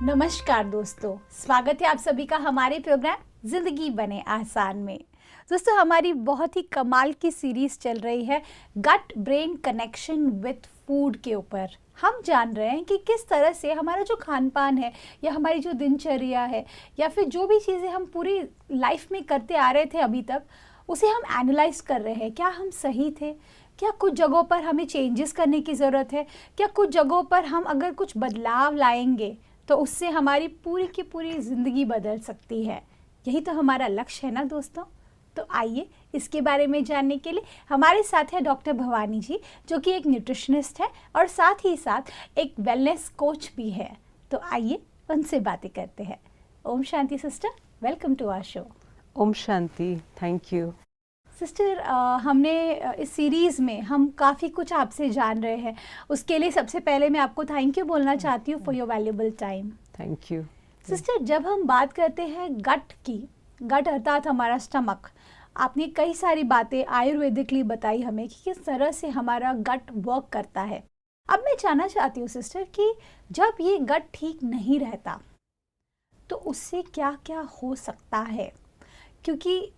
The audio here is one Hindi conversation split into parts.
नमस्कार दोस्तों, स्वागत है आप सभी का हमारे प्रोग्राम जिंदगी बने आसान में। दोस्तों, हमारी बहुत ही कमाल की सीरीज चल रही है gut brain connection with food के ऊपर। हम जान रहे हैं कि किस तरह से हमारा जो खान पान है या हमारी जो दिनचर्या है या फिर जो भी चीज़ें हम पूरी लाइफ में करते आ रहे थे अभी तक, उसे हम एनालाइज कर रहे हैं। क्या हम सही थे? क्या कुछ जगहों पर हमें चेंजेस करने की ज़रूरत है? क्या कुछ जगहों पर हम अगर कुछ बदलाव लाएंगे तो उससे हमारी पूरी की पूरी ज़िंदगी बदल सकती है? यही तो हमारा लक्ष्य है ना दोस्तों। तो आइए इसके बारे में जानने के लिए हमारे साथ है डॉक्टर भवानी जी, जो कि एक न्यूट्रिशनिस्ट है और साथ ही साथ एक वेलनेस कोच भी है। तो आइए उनसे बातें करते हैं। ओम शांति sister, welcome to our show. ओम शांति, थैंक यू। सिस्टर, हमने इस सीरीज़ में हम काफ़ी कुछ आपसे जान रहे हैं। उसके लिए सबसे पहले मैं आपको थैंक यू बोलना चाहती हूँ for your valuable time. Thank you. Sister, जब हम बात करते हैं गट की, गट अर्थात हमारा स्टमक, आपने कई सारी बातें आयुर्वेदिकली बताई हमें कि किस तरह से हमारा गट वर्क करता है। अब मैं जानना चाहती हूँ सिस्टर कि जब ये गट ठीक नहीं रहता तो उससे क्या क्या हो सकता है? क्योंकि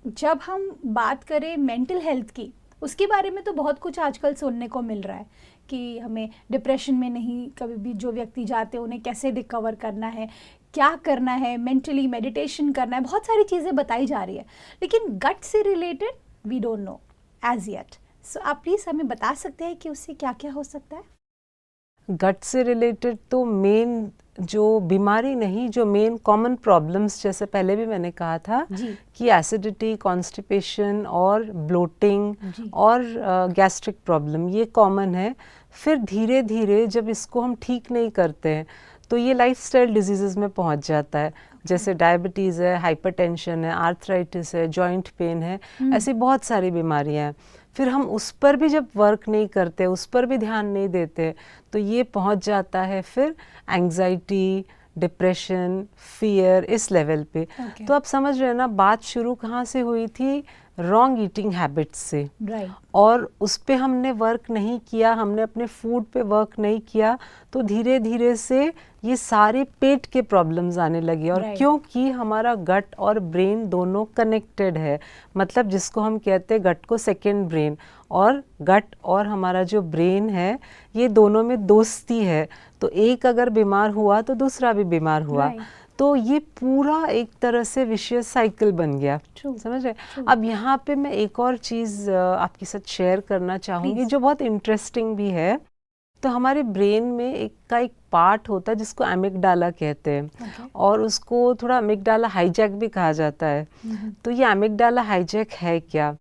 जब हम बात करें मेंटल हेल्थ की, उसके बारे में तो बहुत कुछ आजकल सुनने को मिल रहा है कि हमें डिप्रेशन में नहीं, कभी भी जो व्यक्ति जाते हैं उन्हें कैसे रिकवर करना है, क्या करना है, मेंटली मेडिटेशन करना है, बहुत सारी चीज़ें बताई जा रही है। लेकिन गट से related we don't know as yet. So आप प्लीज़ हमें बता सकते हैं कि उससे क्या क्या हो सकता है? गट से रिलेटेड तो मेन जो बीमारी नहीं, जो मेन कॉमन प्रॉब्लम्स, जैसे पहले भी मैंने कहा था जी कि एसिडिटी, कॉन्स्टिपेशन और ब्लोटिंग जी और गैस्ट्रिक प्रॉब्लम, ये कॉमन है। फिर धीरे धीरे जब इसको हम ठीक नहीं करते हैं तो ये लाइफस्टाइल डिजीज़ेस में पहुंच जाता है। जैसे डायबिटीज़ है, हाइपरटेंशन है, आर्थराइटिस है, जॉइंट पेन है, ऐसी बहुत सारी बीमारियां हैं। फिर हम उस पर भी जब वर्क नहीं करते, उस पर भी ध्यान नहीं देते, तो ये पहुंच जाता है फिर एंग्जाइटी, डिप्रेशन, फियर, इस लेवल पे। Okay. तो आप समझ रहे हैं ना, बात शुरू कहाँ से हुई थी? रॉन्ग ईटिंग हैबिट्स से। राइट। और उस पे हमने वर्क नहीं किया, हमने अपने फूड पे वर्क नहीं किया, तो धीरे धीरे से ये सारे पेट के प्रॉब्लम्स आने लगे। और Right. क्योंकि हमारा गट और ब्रेन दोनों कनेक्टेड है, मतलब जिसको हम कहते हैं गट को सेकेंड ब्रेन, और गट और हमारा जो ब्रेन है ये दोनों में दोस्ती है। तो एक अगर बीमार हुआ तो दूसरा भी बीमार हुआ। Right. तो ये पूरा एक तरह से विशियस साइकिल बन गया। True. समझ रहे? True. अब यहाँ पे मैं एक और चीज़ आपके साथ शेयर करना चाहूँगी Please. जो बहुत इंटरेस्टिंग भी है। तो हमारे ब्रेन में एक पार्ट होता है जिसको एमिगडाला कहते हैं। Okay. और उसको थोड़ा एमिगडाला हाईजैक भी कहा जाता है। तो ये एमिगडाला हाईजैक है क्या?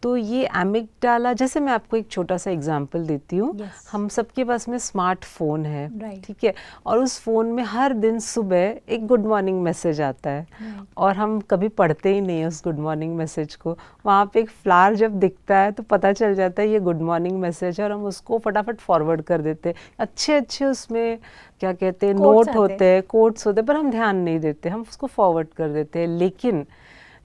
तो ये एमिगडाला, जैसे मैं आपको एक छोटा सा एग्जांपल देती हूँ। Yes. हम सबके पास में स्मार्टफोन है, Right. ठीक है, और उस फ़ोन में हर दिन सुबह एक गुड मॉर्निंग मैसेज आता है। Right. और हम कभी पढ़ते ही नहीं उस गुड मॉर्निंग मैसेज को। वहाँ पे एक फ्लावर जब दिखता है तो पता चल जाता है ये गुड मॉर्निंग मैसेज है, और हम उसको फटाफट फॉरवर्ड कर देते हैं। अच्छे अच्छे उसमें क्या कहते हैं, नोट होते हैं, कोट्स होते हैं, पर हम ध्यान नहीं देते, हम उसको फॉरवर्ड कर देते हैं। लेकिन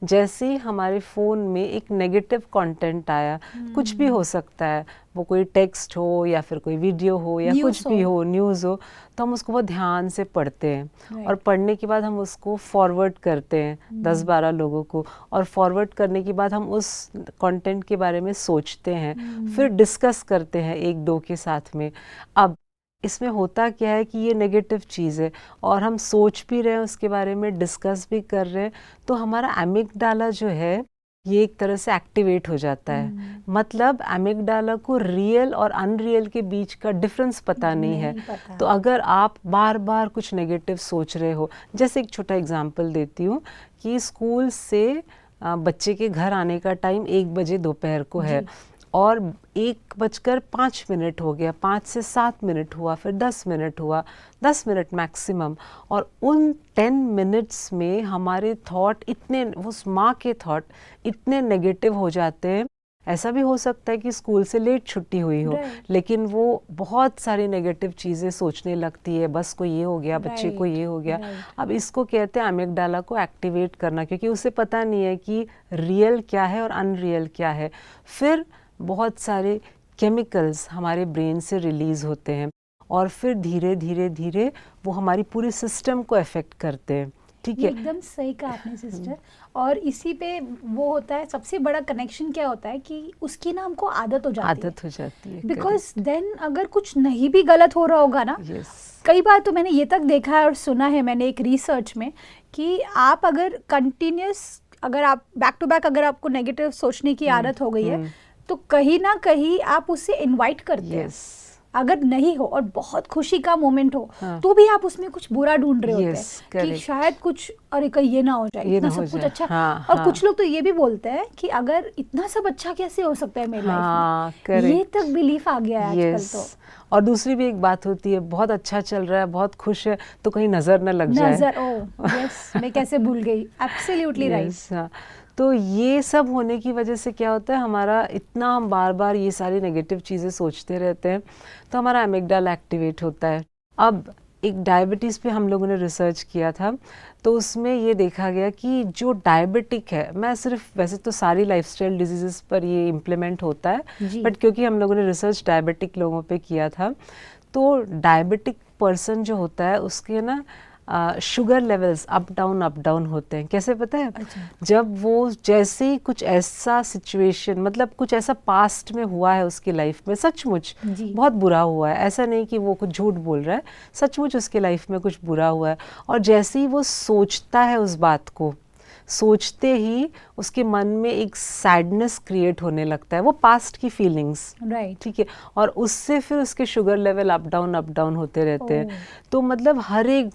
जैसे ही हमारे फ़ोन में एक नेगेटिव कंटेंट आया, कुछ भी हो सकता है, वो कोई टेक्स्ट हो या फिर कोई वीडियो हो या कुछ भी हो, न्यूज़ हो, तो हम उसको बहुत ध्यान से पढ़ते हैं। और पढ़ने के बाद हम उसको फॉरवर्ड करते हैं 10-12 लोगों को, और फॉरवर्ड करने के बाद हम उस कंटेंट के बारे में सोचते हैं, फिर डिस्कस करते हैं एक दो के साथ में। अब इसमें होता क्या है कि ये नेगेटिव चीज़ है और हम सोच भी रहे हैं उसके बारे में, डिस्कस भी कर रहे हैं, तो हमारा एमिगडाला जो है ये एक तरह से एक्टिवेट हो जाता है। मतलब एमिगडाला को रियल और अनरियल के बीच का डिफरेंस पता नहीं है। तो अगर आप बार बार कुछ नेगेटिव सोच रहे हो, जैसे एक छोटा एग्जांपल देती हूँ कि स्कूल से बच्चे के घर आने का टाइम 1 बजे दोपहर को है, और 1:05 हो गया, 5 से 7 मिनट हुआ, फिर 10 मिनट हुआ, 10 मिनट मैक्सिमम, और उन 10 मिनट्स में हमारे थॉट इतने, उस माँ के थॉट इतने नेगेटिव हो जाते हैं। ऐसा भी हो सकता है कि स्कूल से लेट छुट्टी हुई हो, लेकिन वो बहुत सारी नेगेटिव चीज़ें सोचने लगती है, बस को ये हो गया, बच्चे को ये हो गया। अब इसको कहते हैं एमिगडाला को एक्टिवेट करना, क्योंकि उसे पता नहीं है कि रियल क्या है और अनरियल क्या है। फिर बहुत सारे केमिकल्स हमारे ब्रेन से रिलीज़ होते हैं, और फिर धीरे धीरे धीरे वो हमारी पूरी सिस्टम को अफेक्ट करते हैं। ठीक ये है, एकदम सही कहा आपने सिस्टर। और इसी पे वो होता है, सबसे बड़ा कनेक्शन क्या होता है कि उसकी ना हमको आदत हो जाती है, आदत हो जाती है। बिकॉज देन अगर कुछ नहीं भी गलत हो रहा होगा ना, यस, कई बार तो मैंने ये तक देखा है और सुना है मैंने एक रिसर्च में कि आप अगर कंटिन्यूस, अगर आप बैक टू बैक अगर आपको नेगेटिव सोचने की आदत हो गई है तो कहीं ना कहीं आप उसे इनवाइट करते हैं। यस, अगर नहीं हो और बहुत खुशी का मोमेंट हो हाँ। तो भी आप उसमें कुछ बुरा ढूंढ रहे होते Yes, हैं कि correct. शायद कुछ, अरे कहीं ये ना हो जाए, ये इतना ना हो सब कुछ जाए, अच्छा। हाँ, और हाँ। कुछ लोग तो ये भी बोलते हैं कि अगर इतना सब अच्छा कैसे हो सकता है मेरी हाँ, लाइफ में, ये correct. तक बिलीफ आ गया है आजकल Yes. तो। और दूसरी भी एक बात होती है, बहुत अच्छा चल रहा है, बहुत खुश है, तो कहीं नजर न लग जाए। नजर, ओ यस, मैं कैसे भूल गई, एब्सोल्युटली राइट। Yes, हाँ। तो ये सब होने की वजह से क्या होता है, हमारा इतना हम बार बार ये सारी नेगेटिव चीज़ें सोचते रहते हैं तो हमारा एमिगडाला एक्टिवेट होता है। अब एक डायबिटीज़ पे हम लोगों ने रिसर्च किया था, तो उसमें ये देखा गया कि जो डायबिटिक है, मैं सिर्फ, वैसे तो सारी लाइफस्टाइल डिजीज़ेस पर ये इम्प्लीमेंट होता है, जी। बट क्योंकि हम लोगों ने रिसर्च डायबिटिक लोगों पे किया था, तो डायबिटिक पर्सन जो होता है उसके ना शुगर लेवल्स अप डाउन होते हैं। कैसे पता है? अच्छा। जब वो जैसे ही कुछ ऐसा सिचुएशन, मतलब कुछ ऐसा पास्ट में हुआ है उसकी लाइफ में, सचमुच जी। बहुत बुरा हुआ है, ऐसा नहीं कि वो कुछ झूठ बोल रहा है, सचमुच उसकी लाइफ में कुछ बुरा हुआ है, और जैसे ही वो सोचता है उस बात को, सोचते ही उसके मन में एक सैडनेस क्रिएट होने लगता है, वो पास्ट की फीलिंग्स, राइट। ठीक है, और उससे फिर उसके शुगर लेवल अप डाउन होते रहते हैं। ओह। तो मतलब हर एक,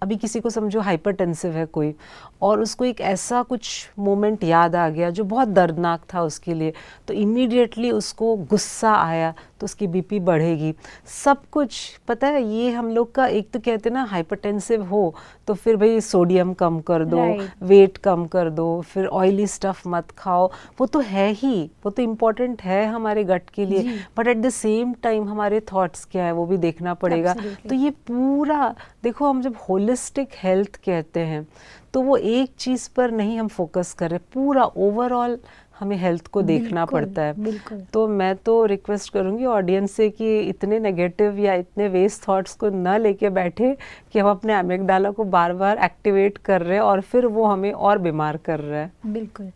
अभी किसी को समझो हाइपरटेंसिव है कोई, और उसको एक ऐसा कुछ मोमेंट याद आ गया जो बहुत दर्दनाक था उसके लिए, तो इमीडिएटली उसको गुस्सा आया तो उसकी बीपी बढ़ेगी, सब कुछ पता है। ये हम लोग का, एक तो कहते हैं ना हाइपरटेंसिव हो तो फिर भाई सोडियम कम कर दो, Right. वेट कम कर दो, फिर ऑयली स्टफ मत खाओ, वो तो है ही, वो तो इम्पोर्टेंट है हमारे गट के लिए, जी। But at the same time हमारे थॉट्स क्या है वो भी देखना पड़ेगा। Absolutely. तो ये पूरा देखो, हम जब होलिस्टिक हेल्थ कहते हैं तो वो एक चीज़ पर नहीं हम फोकस कर रहे, पूरा ओवरऑल हमें हेल्थ को देखना बिल्कुल, पड़ता है। बिल्कुल। तो मैं तो रिक्वेस्ट करूंगी ऑडियंस से कि इतने नेगेटिव या इतने वेस्ट थॉट्स को न लेके बैठे कि हम अपने एमिगडाला को बार बार एक्टिवेट कर रहे हैं और फिर वो हमें और बीमार कर रहा है। बिल्कुल।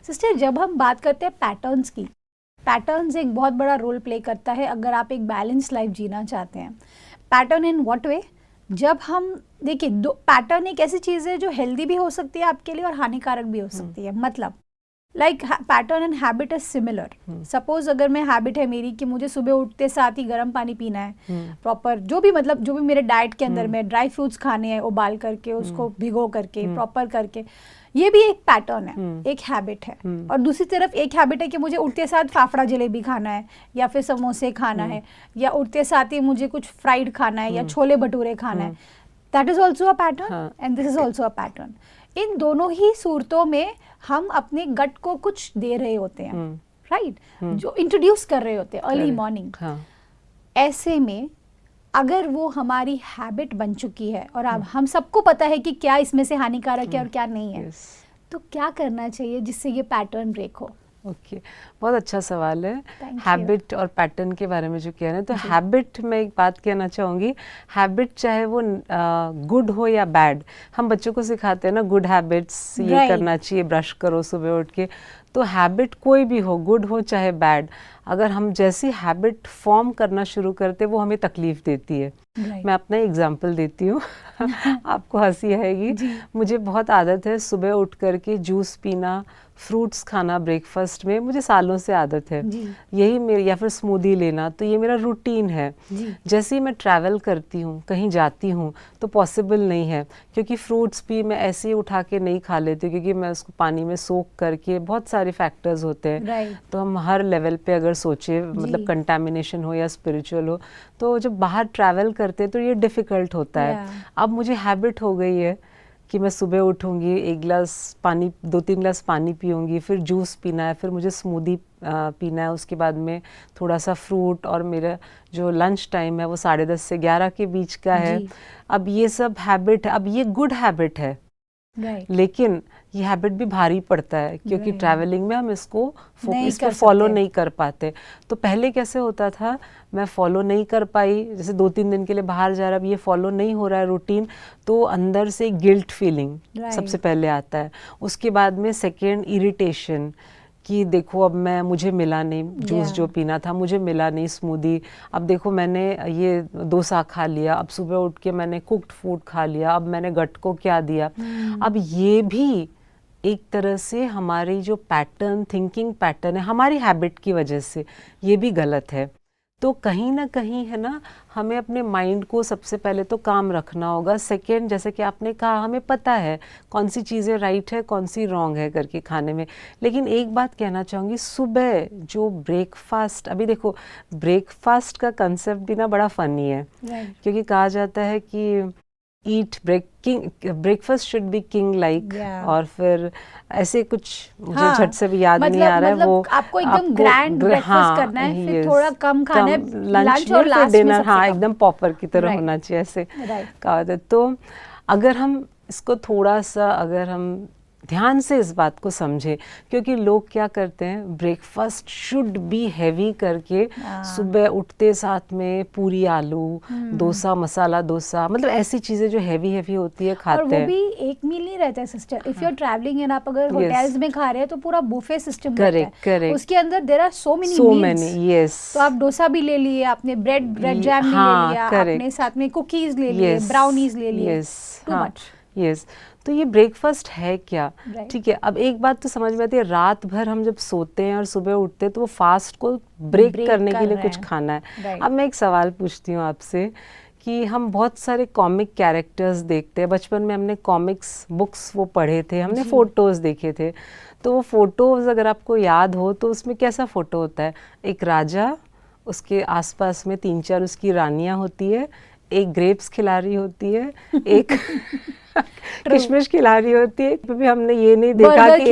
सिस्टर, जब हम बात करते हैं पैटर्न्स की, पैटर्न्स एक बहुत बड़ा रोल प्ले करता है अगर आप एक बैलेंस लाइफ जीना चाहते हैं। Pattern in what way? जब हम देखिए, दो पैटर्न एक ऐसी चीज़ है जो हेल्दी भी हो सकती है आपके लिए और हानिकारक भी हो सकती है। मतलब like pattern and habit is similar. Suppose अगर मैं हैबिट है मेरी कि मुझे सुबह उठते साथ ही गर्म पानी पीना है, प्रॉपर जो भी, मतलब जो भी मेरे डाइट के अंदर में ड्राई फ्रूट्स खाने हैं, उबाल करके उसको भिगो करके प्रॉपर करके, ये भी एक पैटर्न है, एक हैबिट है। और दूसरी तरफ एक हैबिट है कि मुझे उठते साथ फाफड़ा जलेबी खाना है, या फिर समोसे खाना है, या उठते साथ ही मुझे कुछ फ्राइड खाना है, या छोले भटूरे खाना है। That is also a pattern and this is also a pattern. इन दोनों ही सूरतों में हम अपने गट को कुछ दे रहे होते हैं, राइट, जो इंट्रोड्यूस कर रहे होते हैं अर्ली मॉर्निंग। ऐसे में अगर वो हमारी हैबिट बन चुकी है और अब हम सबको पता है कि क्या इसमें से हानिकारक है और क्या नहीं है, तो क्या करना चाहिए जिससे ये पैटर्न ब्रेक हो? ओके, बहुत अच्छा सवाल है। Thank you. हैबिट और पैटर्न के बारे में जो कह रहे हैं, तो हैबिट में एक बात कहना चाहूँगी, हैबिट चाहे वो गुड हो या बैड, हम बच्चों को सिखाते हैं ना गुड हैबिट्स, ये Right. करना चाहिए, ब्रश करो सुबह उठ के। तो हैबिट कोई भी हो, गुड हो चाहे बैड, अगर हम जैसी हैबिट फॉर्म करना शुरू करते वो हमें तकलीफ देती है। Right. मैं अपना एग्जाम्पल देती हूँ आपको हंसी आएगी। मुझे बहुत आदत है सुबह उठ करके जूस पीना, फ्रूट्स खाना ब्रेकफास्ट में, मुझे सालों से आदत है यही मेरी, या फिर स्मूदी लेना, तो ये मेरा रूटीन है। जैसे ही मैं ट्रैवल करती हूँ, कहीं जाती हूँ, तो पॉसिबल नहीं है, क्योंकि फ्रूट्स भी मैं ऐसे ही उठा के नहीं खा लेती, क्योंकि मैं उसको पानी में सोक करके, बहुत सारे फैक्टर्स होते हैं। Right. तो हम हर लेवल पे अगर सोचे, मतलब कंटामिनेशन हो या स्पिरिचुअल हो, तो जब बाहर ट्रैवल करते हैं तो ये डिफ़िकल्ट होता है। अब मुझे हैबिट हो गई है कि मैं सुबह उठूंगी, 1 गिलास पानी, 2-3 गिलास पानी पीऊंगी, फिर जूस पीना है, फिर मुझे स्मूदी पीना है, उसके बाद में थोड़ा सा फ्रूट, और मेरा जो लंच टाइम है वो 10:30 से 11 के बीच का है। अब ये सब हैबिट है, अब ये गुड हैबिट है, Right. लेकिन ये हैबिट भी भारी पड़ता है क्योंकि Right. ट्रैवलिंग में हम इसको नहीं इस कर पर फॉलो सकते। नहीं कर पाते। तो पहले कैसे होता था, मैं फॉलो नहीं कर पाई, जैसे 2-3 दिन के लिए बाहर जा रहा, अब ये फॉलो नहीं हो रहा है रूटीन, तो अंदर से गिल्ट फीलिंग Right. सबसे पहले आता है। उसके बाद में सेकेंड इरिटेशन कि देखो अब मुझे मिला नहीं जूस Yeah. जो पीना था, मुझे मिला नहीं स्मूदी, अब देखो मैंने ये डोसा खा लिया, अब सुबह उठ के मैंने कुक्ड फूड खा लिया, अब मैंने गट को क्या दिया। अब ये भी एक तरह से हमारी जो पैटर्न, थिंकिंग पैटर्न है, हमारी हैबिट की वजह से ये भी गलत है। तो कहीं ना कहीं है ना, हमें अपने माइंड को सबसे पहले तो काम रखना होगा। सेकेंड, जैसे कि आपने कहा, हमें पता है कौन सी चीज़ें राइट है, कौन सी रॉन्ग है करके खाने में। लेकिन एक बात कहना चाहूँगी, सुबह जो ब्रेकफास्ट, अभी देखो ब्रेकफास्ट का कंसेप्ट भी ना बड़ा फनी है। Right. क्योंकि कहा जाता है कि eat breakfast should be king like, Yeah. और फिर ऐसे कुछ मुझे हाँ, झट से भी याद नहीं मतलब आ रहा है वो। आपको एकदम ग्रैंड ब्रेकफास्ट करना है, फिर थोड़ा कम खाना है, लंच और लास्ट में डिनर, सबसे हाँ कम। एकदम पॉपर की तरह Right. होना चाहिए, ऐसे Right. कहा जाता है। तो अगर हम इसको थोड़ा सा, अगर हम ध्यान से इस बात को समझें, क्योंकि लोग क्या करते हैं, ब्रेकफास्ट शुड बी हैवी करके सुबह उठते साथ में पूरी आलू, डोसा, मसाला डोसा, मतलब ऐसी चीज़ें जो हैवी हैवी होती है खाते और वो हैं। भी एक मील नहीं रहता है sister. If you are travelling and आप अगर होटल्स में खा रहे हैं तो पूरा बुफे सिस्टम रहता है। करेक्ट। उसके अंदर there are so many so meals. Many, yes. तो आप डोसा भी ले लिए, आपने ब्रेड जैम भी ले लिया, आपने साथ में कुकीज ले लिए, ब्राउनीज ले लिए, टू मच। यस, तो ये ब्रेकफास्ट है क्या? Right. ठीक है, अब एक बात तो समझ में आती है, रात भर हम जब सोते हैं और सुबह उठते हैं तो वो फास्ट को ब्रेक करने के लिए कुछ खाना है। Right. अब मैं एक सवाल पूछती हूँ आपसे कि हम बहुत सारे कॉमिक कैरेक्टर्स देखते हैं, बचपन में हमने कॉमिक्स बुक्स वो पढ़े थे, हमने फोटोज़ देखे थे, तो वो फोटोज़ अगर आपको याद हो तो उसमें कैसा फ़ोटो होता है? एक राजा, उसके आसपास में 3-4 उसकी रानियाँ होती है, एक ग्रेप्स खिला रही होती है, एक किशमिश खिला रही होती है। भी हमने ये नहीं देखा कि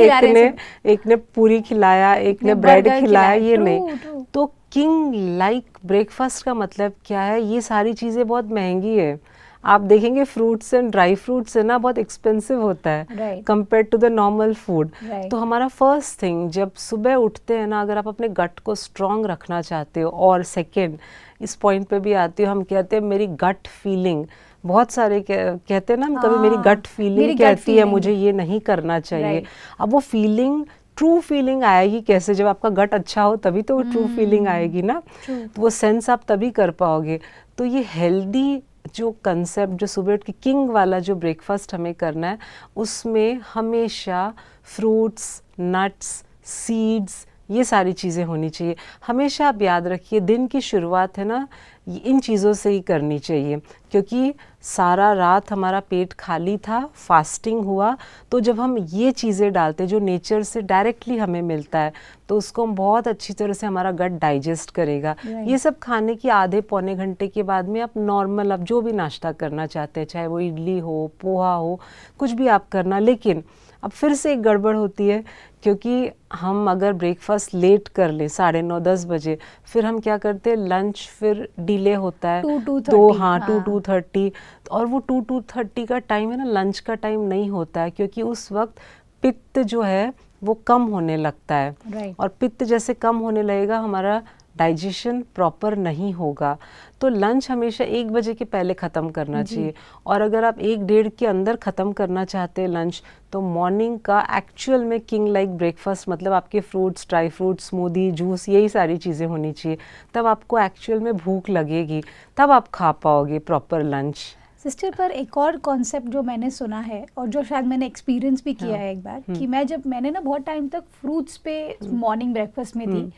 एक ने पूरी खिलाया, एक ने ब्रेड खिलाया, ये नहीं। तो किंग लाइक ब्रेकफास्ट का मतलब क्या है? ये सारी चीज़ें बहुत महंगी है। आप देखेंगे फ्रूट्स एंड ड्राई फ्रूट्स है ना, बहुत एक्सपेंसिव होता है compare to the normal food. तो हमारा फर्स्ट थिंग जब सुबह उठते हैं ना, अगर आप अपने गट को स्ट्रॉन्ग रखना चाहते हो, और सेकेंड इस पॉइंट पे भी आती हो, हम कहते हैं मेरी गट फीलिंग, बहुत सारे कहते हैं ना हम, कभी मेरी गट फीलिंग कहती है मुझे ये नहीं करना चाहिए। अब वो फीलिंग, ट्रू फीलिंग आएगी कैसे? जब आपका गट अच्छा हो तभी तो ट्रू फीलिंग आएगी ना, तो वो सेंस आप तभी कर पाओगे। तो ये हेल्दी जो कंसेप्ट, जो सुबह उठ के किंग वाला जो ब्रेकफास्ट हमें करना है, उसमें हमेशा फ्रूट्स, नट्स, सीड्स, ये सारी चीज़ें होनी चाहिए। हमेशा आप याद रखिए, दिन की शुरुआत है ना, इन चीज़ों से ही करनी चाहिए, क्योंकि सारा रात हमारा पेट खाली था, फास्टिंग हुआ, तो जब हम ये चीज़ें डालते जो नेचर से डायरेक्टली हमें मिलता है, तो उसको हम बहुत अच्छी तरह से हमारा गट डाइजेस्ट करेगा। ये सब खाने की आधे पौने घंटे के बाद में आप नॉर्मल, आप जो भी नाश्ता करना चाहते हैं, चाहे वो इडली हो, पोहा हो, कुछ भी आप करना। लेकिन अब फिर से एक गड़बड़ होती है, क्योंकि हम अगर ब्रेकफास्ट लेट कर लें 9:30-10 बजे, फिर हम क्या करते हैं, लंच फिर डिले होता है 2-2:30, और वो 2-2:30 का टाइम है ना, लंच का टाइम नहीं होता है, क्योंकि उस वक्त पित्त जो है वो कम होने लगता है। और पित्त जैसे कम होने लगेगा, हमारा डाइजेशन प्रॉपर नहीं होगा। तो लंच हमेशा 1 बजे के पहले ख़त्म करना चाहिए, और अगर आप 1-1:30 के अंदर ख़त्म करना चाहते हैं लंच, तो मॉर्निंग का एक्चुअल में किंग लाइक ब्रेकफास्ट, मतलब आपके fruits, dry fruits, smoothie, juice, यही सारी चीज़ें होनी चाहिए। तब आपको एक्चुअल में भूख लगेगी, तब आप खा पाओगे प्रॉपर लंच। सिस्टर, पर एक और कॉन्सेप्ट जो मैंने सुना है, और जो शायद मैंने एक्सपीरियंस भी किया है एक बार, कि मैंने ना बहुत टाइम तक फ्रूट्स पे मॉर्निंग ब्रेकफास्ट में थी,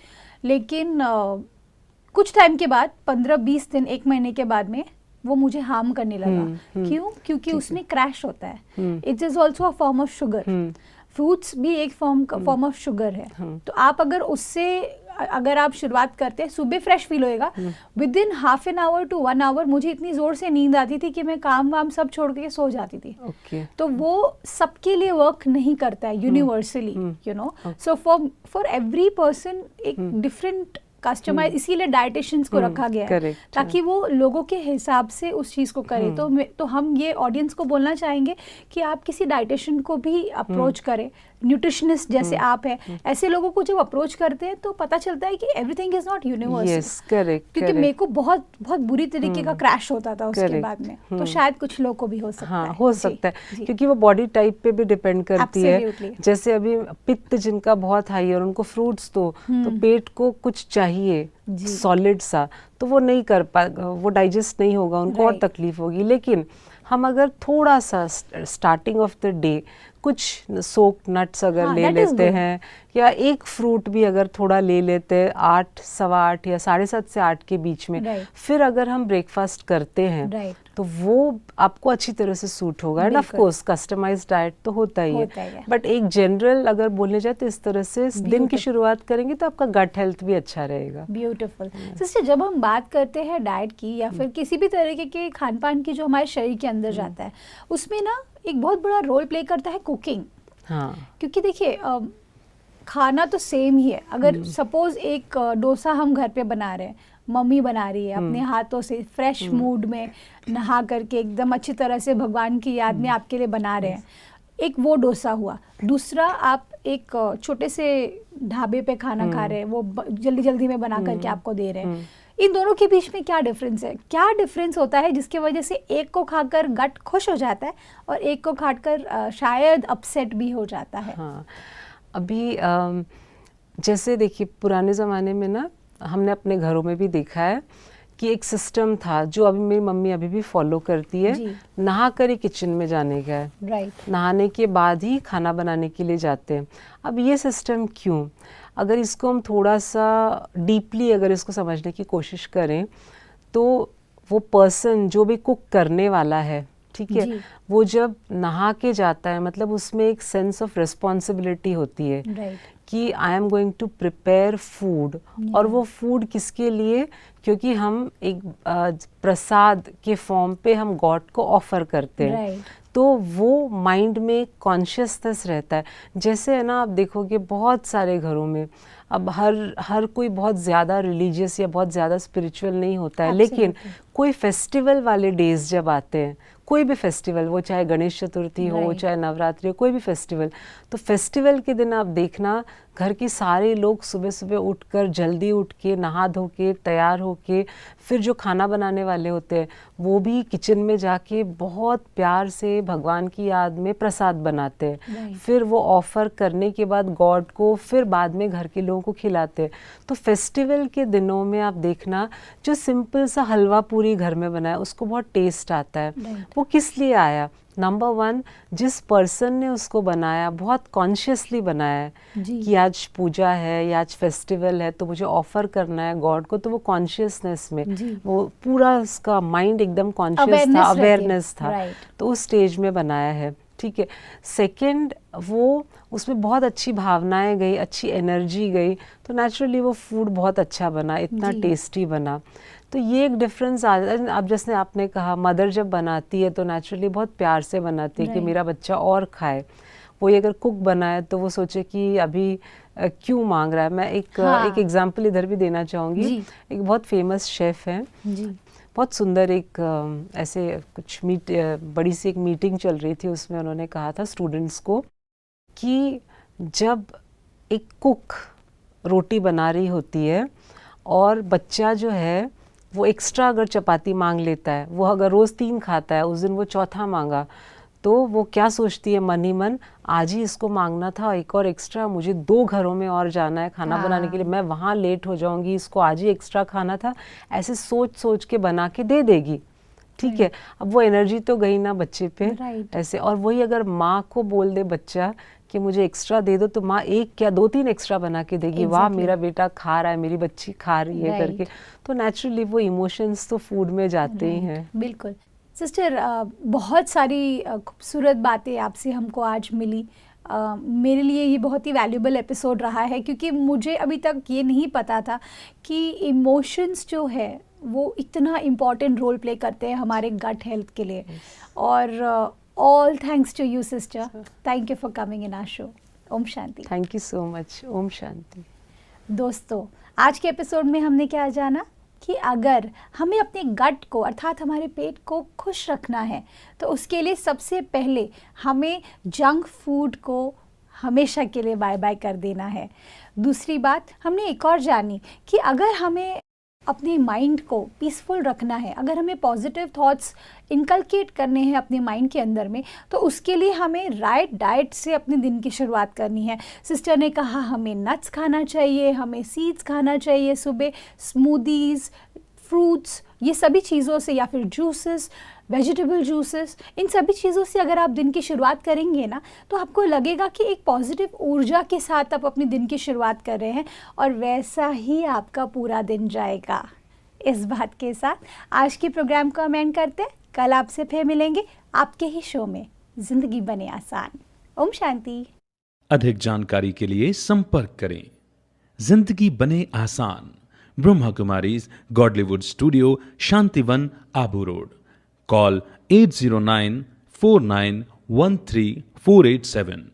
लेकिन कुछ टाइम के बाद 15-20 दिन, 1 महीने के बाद में वो मुझे हार्म करने लगा। क्यों? क्योंकि उसमें क्रैश होता है। It is also a form of sugar. Fruits भी एक फॉर्म ऑफ शुगर है। तो आप अगर आप शुरुआत करते हैं, सुबह फ्रेश फील होएगा, within ½ an hour to 1 hour मुझे इतनी जोर से नींद आती थी कि मैं काम वाम सब छोड़ के सो जाती थी। तो वो सबके लिए वर्क नहीं करता है universally, you know. So for every person एक डिफरेंट कस्टमाइज, इसीलिए डाइटिशियंस को रखा गया है correct, ताकि वो लोगों के हिसाब से उस चीज़ को करे। तो हम ये ऑडियंस को बोलना चाहेंगे कि आप किसी डाइटिशियन को भी अप्रोच करें, न्यूट्रिशनिस्ट जैसे आप हैं, ऐसे लोगों को जब अप्रोच करते हैं तो पता चलता है कि everything is not universal. Yes, correct, क्योंकि मेरे को बहुत बहुत बुरी तरीके का क्रैश होता था उसके बाद में, तो शायद कुछ लोग को भी हो सकता है। हो सकता है, क्योंकि वो बॉडी टाइप पे भी डिपेंड करती है। Absolutely. जैसे अभी पित्त जिनका बहुत हाई है और उनको फ्रूट्स दो तो पेट को कुछ चाहिए सॉलिड सा, तो वो नहीं कर पा, वो डाइजेस्ट नहीं होगा, उनको और तकलीफ होगी। लेकिन हम अगर थोड़ा सा स्टार्टिंग ऑफ द डे कुछ सोक्ड नट्स अगर ले लेते हैं, या एक फ्रूट भी अगर थोड़ा ले लेते हैं 8, सवा 8 या 7:30 से 8 के बीच में, फिर अगर हम ब्रेकफास्ट करते हैं तो वो आपको अच्छी तरह से सूट होगा। And of course customized diet तो होता ही है, बट एक जनरल अगर बोलने जाए तो इस तरह से दिन की शुरुआत करेंगे तो आपका गट हेल्थ भी अच्छा रहेगा। ब्यूटीफुल सिस्टर, जब हम बात करते हैं डाइट की या फिर किसी भी तरीके के खान पान की जो हमारे शरीर के अंदर जाता है, उसमें ना एक बहुत बड़ा रोल प्ले करता है कुकिंग। क्योंकि देखिए खाना तो सेम ही है। अगर सपोज एक डोसा हम घर पे बना रहे हैं, मम्मी बना रही है अपने हाथों से, फ्रेश मूड में नहा करके एकदम अच्छी तरह से भगवान की याद में आपके लिए बना रहे हैं, एक वो डोसा हुआ। दूसरा आप एक छोटे से ढाबे पे खाना खा रहे हैं, वो जल्दी जल्दी में बना करके आपको दे रहे हैं। इन दोनों के बीच में क्या डिफरेंस है? क्या डिफरेंस होता है जिसकी वजह से एक को खाकर गट खुश हो जाता है और एक को खाकर शायद अपसेट भी हो जाता है? अभी जैसे देखिए पुराने ज़माने में ना हमने अपने घरों में भी देखा है कि एक सिस्टम था जो अभी मेरी मम्मी अभी भी फॉलो करती है, नहा कर ही किचन में जाने का है, नहाने के बाद ही खाना बनाने के लिए जाते हैं। अब ये सिस्टम क्यों? अगर इसको हम थोड़ा सा डीपली अगर इसको समझने की कोशिश करें तो वो पर्सन जो भी कुक करने वाला है, ठीक है, वो जब नहा के जाता है मतलब उसमें एक सेंस ऑफ रिस्पॉन्सिबिलिटी होती है कि I am going to prepare food. और वो फूड किसके लिए? क्योंकि हम एक प्रसाद के फॉर्म पे हम गॉड को ऑफर करते हैं, तो वो माइंड में कॉन्शियसनेस रहता है। जैसे है ना, आप देखोगे बहुत सारे घरों में अब हर कोई बहुत ज़्यादा रिलीजियस या बहुत ज़्यादा स्पिरिचुअल नहीं होता है, लेकिन कोई फेस्टिवल वाले डेज जब आते हैं, कोई भी फेस्टिवल, वो चाहे गणेश चतुर्थी हो, चाहे नवरात्रि हो, कोई भी फेस्टिवल, तो फेस्टिवल के दिन आप देखना घर के सारे लोग सुबह सुबह उठकर जल्दी उठ के नहा धो के तैयार होके फिर जो खाना बनाने वाले होते हैं वो भी किचन में जाके बहुत प्यार से भगवान की याद में प्रसाद बनाते हैं। फिर वो ऑफर करने के बाद गॉड को फिर बाद में घर के लोगों को खिलाते हैं। तो फेस्टिवल के दिनों में आप देखना जो सिंपल सा हलवा पूरी घर में बनाया उसको बहुत टेस्ट आता है। वो किस लिए आया? नंबर 1, जिस पर्सन ने उसको बनाया बहुत कॉन्शियसली बनाया है कि आज पूजा है या आज फेस्टिवल है तो मुझे ऑफर करना है गॉड को, तो वो कॉन्शियसनेस में वो पूरा उसका माइंड एकदम कॉन्शियस था, अवेयरनेस था, तो उस स्टेज में बनाया है, ठीक है। सेकंड, वो उसमें बहुत अच्छी भावनाएं गई, अच्छी एनर्जी गई, तो नेचुरली वो फूड बहुत अच्छा बना, इतना टेस्टी बना। तो ये एक डिफरेंस आ जाता है। अब जैसे आपने कहा मदर जब बनाती है तो नेचुरली बहुत प्यार से बनाती है कि मेरा बच्चा और खाए। वो अगर कुक बनाए तो वो सोचे कि अभी क्यों मांग रहा है। मैं एक एग्जांपल इधर भी देना चाहूँगी। एक बहुत फेमस शेफ़ हैं, बहुत सुंदर एक ऐसे कुछ बड़ी सी एक मीटिंग चल रही थी, उसमें उन्होंने कहा था स्टूडेंट्स को कि जब एक कुक रोटी बना रही होती है और बच्चा जो है वो एक्स्ट्रा अगर चपाती मांग लेता है, वो अगर रोज़ 3 खाता है, उस दिन वो चौथा मांगा, तो वो क्या सोचती है मन ही मन, आज ही इसको मांगना था एक और एक्स्ट्रा, मुझे 2 घरों में और जाना है खाना बनाने के लिए, मैं वहाँ लेट हो जाऊँगी, इसको आज ही एक्स्ट्रा खाना था, ऐसे सोच सोच के बना के दे देगी, ठीक है। अब वो एनर्जी तो गई ना बच्चे पे ऐसे। और वही अगर माँ को बोल दे बच्चा कि मुझे एक्स्ट्रा दे दो, तो माँ 1 क्या 2-3 एक्स्ट्रा बना के देगी, वाह मेरा बेटा खा रहा है, मेरी बच्ची खा रही है करके। तो नेचुरली वो इमोशंस तो फूड में जाते ही हैं। बिल्कुल सिस्टर, बहुत सारी खूबसूरत बातें आपसे हमको आज मिली। मेरे लिए ये बहुत ही वैल्यूबल एपिसोड रहा है, क्योंकि मुझे अभी तक ये नहीं पता था कि इमोशंस जो है वो इतना इम्पॉर्टेंट रोल प्ले करते हैं हमारे गट हेल्थ के लिए। और all thanks to you sister, thank you for coming in our show. ओम शांति। Thank you so much. ओम शांति। दोस्तों, आज के एपिसोड में हमने क्या जाना कि अगर हमें अपने गट को अर्थात हमारे पेट को खुश रखना है तो उसके लिए सबसे पहले हमें जंक फूड को हमेशा के लिए बाय बाय कर देना है। दूसरी बात हमने एक और जानी कि अगर हमें अपने माइंड को पीसफुल रखना है, अगर हमें पॉजिटिव थॉट्स इनकलकेट करने हैं अपने माइंड के अंदर में, तो उसके लिए हमें राइट डाइट से अपने दिन की शुरुआत करनी है। सिस्टर ने कहा हमें नट्स खाना चाहिए, हमें सीड्स खाना चाहिए सुबह, स्मूदीज़, फ्रूट्स, ये सभी चीज़ों से, या फिर जूसेस, वेजिटेबल जूसेस, इन सभी चीज़ों से अगर आप दिन की शुरुआत करेंगे ना तो आपको लगेगा कि एक पॉजिटिव ऊर्जा के साथ आप अपने दिन की शुरुआत कर रहे हैं और वैसा ही आपका पूरा दिन जाएगा। इस बात के साथ आज के प्रोग्राम को हम एंड करते हैं। कल आपसे फिर मिलेंगे आपके ही शो में जिंदगी बने आसान। ओम शांति। अधिक जानकारी के लिए संपर्क करें जिंदगी बने आसान, Brahma Kumaris Godlywood studio, Shantivan, Abu road. Call 8094913 487।